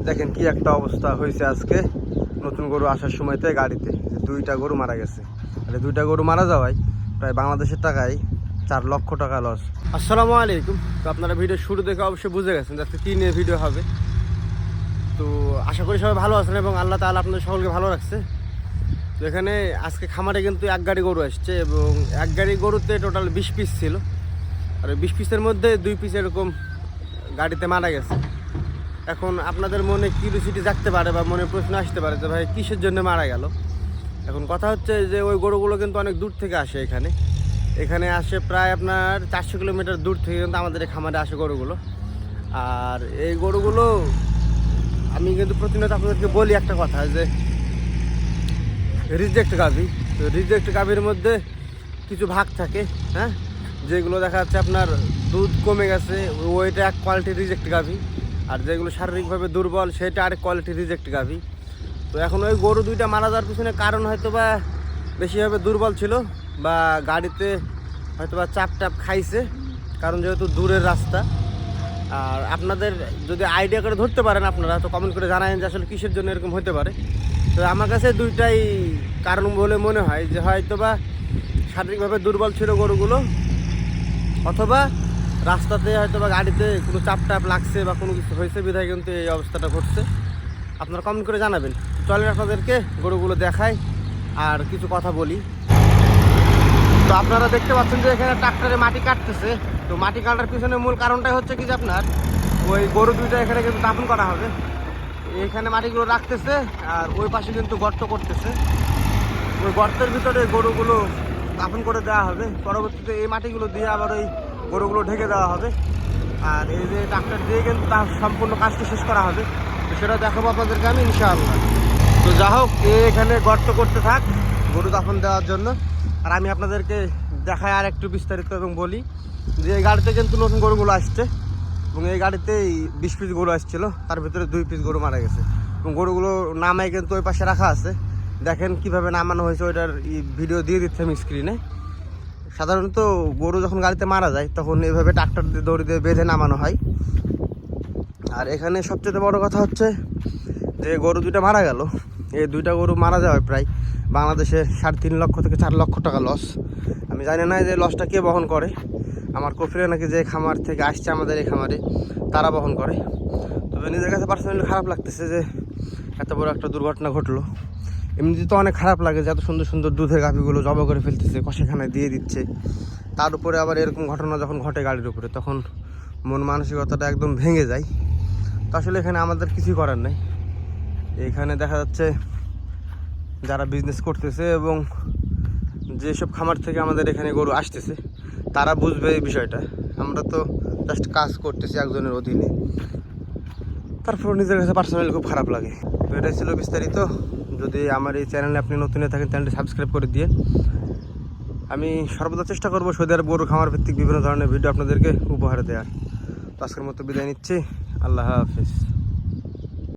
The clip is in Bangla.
দেখেন কি একটা অবস্থা হয়েছে আজকে নতুন গরু আসার সময়তে গাড়িতে দুইটা গরু মারা গেছে। আর দুইটা গরু মারা যাওয়ায় প্রায় বাংলাদেশের টাকায় 4 লক্ষ টাকা লস। আসসালামু আলাইকুম। তো আপনারা ভিডিও শুরু দেখে অবশ্যই বুঝে গেছেন যে আজকে কী নিয়ে ভিডিও হবে। তো আশা করি সবাই ভালো আছেন এবং আল্লাহ তাআলা আপনাদের সকলকে ভালো রাখছে। তো এখানে আজকে খামারে কিন্তু এক গাড়ি গরু আসছে এবং এক গাড়ি গরুতে টোটাল 20 পিস ছিল। আর 20 পিসের মধ্যে 2 পিস এরকম গাড়িতে মারা গেছে। এখন আপনাদের মনে কিউরিওসিটি জাগতে পারে বা মনে প্রশ্ন আসতে পারে যে ভাই কিসের জন্য মারা গেল। এখন কথা হচ্ছে যে ওই গরুগুলো কিন্তু অনেক দূর থেকে আসে, এখানে আসে প্রায় আপনার 400 কিলোমিটার দূর থেকে কিন্তু আমাদের এই খামারে আসে গরুগুলো। আর এই গরুগুলো আমি কিন্তু প্রতিনিয়ত আপনাদেরকে বলি একটা কথা যে রিজেক্ট গাভী। তো রিজেক্ট গাভীর মধ্যে কিছু ভাগ থাকে, হ্যাঁ, যেগুলো দেখা যাচ্ছে আপনার দুধ কমে গেছে ওইটা এক কোয়ালিটি রিজেক্ট গাভী, আর যেগুলো শারীরিকভাবে দুর্বল সেটা আরেক কোয়ালিটি রিজেক্ট গাভী। তো এখন ওই গরু দুইটা মারা যাওয়ার পিছনে কারণ হয়তো বা বেশিভাবে দুর্বল ছিল বা গাড়িতে হয়তো বা চাপ খাইছে, কারণ যেহেতু দূরের রাস্তা। আর আপনাদের যদি আইডিয়া করে ধরতে পারেন আপনারা তো কমেন্ট করে জানাবেন যে আসলে কিসের জন্য এরকম হতে পারে। তো আমার কাছে দুইটাই কারণ বলে মনে হয়, যে হয়তো বা শারীরিকভাবে দুর্বল ছিল গরুগুলো, অথবা রাস্তাতে হয়তো বা গাড়িতে কোনো চাপ লাগছে বা কোনো কিছু হয়েছে বিধায় কিন্তু এই অবস্থাটা ঘটছে। আপনারা কমেন্ট করে জানাবেন। চলেন আপনাদেরকে গরুগুলো দেখাই আর কিছু কথা বলি। তো আপনারা দেখতে পাচ্ছেন যে এখানে ট্রাক্টরে মাটি কাটতেছে। তো মাটি কাটার পিছনে মূল কারণটাই হচ্ছে কি যে আপনার ওই গরু দুইটা এখানে কিন্তু দাফন করা হবে। এখানে মাটিগুলো রাখতেছে আর ওই পাশে কিন্তু গর্ত করতেছে। ওই গর্তের ভিতরে গরুগুলো দাফন করে দেওয়া হবে। পরবর্তীতে এই মাটিগুলো দিয়ে আবার ওই গরুগুলো ঢেকে দেওয়া হবে। আর এই যে ট্রাক্টর দিয়ে কিন্তু তার সম্পূর্ণ কাজটি শেষ করা হবে। তো সেটা দেখাবো আপনাদেরকে আমি ইনশাআল্লাহ। তো যা হোক, এখানে গর্ত করতে থাক গরু দাফন দেওয়ার জন্য। আর আমি আপনাদেরকে দেখাই আর একটু বিস্তারিত এবং বলি যে এই গাড়িতে কিন্তু নতুন গরুগুলো আসছে এবং এই গাড়িতেই 20 পিস গরু আসছিল, তার ভিতরে 2 পিস গরু মারা গেছে এবং গরুগুলো নামাই কিন্তু ওই পাশে রাখা আছে। দেখেন কিভাবে নামানো হয়েছে, ওইটার ভিডিও দিয়ে দিচ্ছে আমি স্ক্রিনে। সাধারণত গরু যখন গাড়িতে মারা যায় তখন এইভাবে ট্রাক্টর দিয়ে দড়ি দিয়ে বেঁধে নামানো হয়। আর এখানে সবচেয়ে বড় কথা হচ্ছে যে গরু দুইটা মারা গেল। এই দুইটা গরু মারা যাওয়ায় প্রায় বাংলাদেশে 3.5 লক্ষ থেকে 4 লক্ষ টাকা লস। আমি জানি না যে লসটা কে বহন করে। আমার কফিরে নাকি যে খামার থেকে আসছে আমাদের এই খামারে তারা বহন করে। তবে নিজের কাছে পার্সোনালি খারাপ লাগতেছে যে এত বড় একটা দুর্ঘটনা ঘটলো। এমনিতে তো অনেক খারাপ লাগে যে এত সুন্দর সুন্দর দুধের গাভীগুলো জবা করে ফেলতেছে, কষেখানায় দিয়ে দিচ্ছে। তার উপরে আবার এরকম ঘটনা যখন ঘটে গাড়ির উপরে, তখন মন মানসিকতাটা একদম ভেঙে যায়। তো আসলে এখানে আমাদের কিছুই করার নেই। এখানে দেখা যাচ্ছে যারা বিজনেস করতেছে এবং যেসব খামার থেকে আমাদের এখানে গরু আসতেছে তারা বুঝবে এই বিষয়টা। আমরা তো জাস্ট কাজ করতেছি একজনের অধীনে, তারপর নিজের কাছে পার্সোনালি খুব খারাপ লাগে। তো এটাই ছিল বিস্তারিত। যদি আমার এই চ্যানেলে আপনি নতুন হয়ে থাকেন চ্যানেলটি সাবস্ক্রাইব করে দিয়ে। আমি সর্বদা চেষ্টা করবো সৌদি আরব গরু খামার ভিত্তিক বিভিন্ন ধরনের ভিডিও আপনাদেরকে উপহার দেওয়ার। তো আজকের মতো বিদায় নিচ্ছি। আল্লাহ হাফেজ।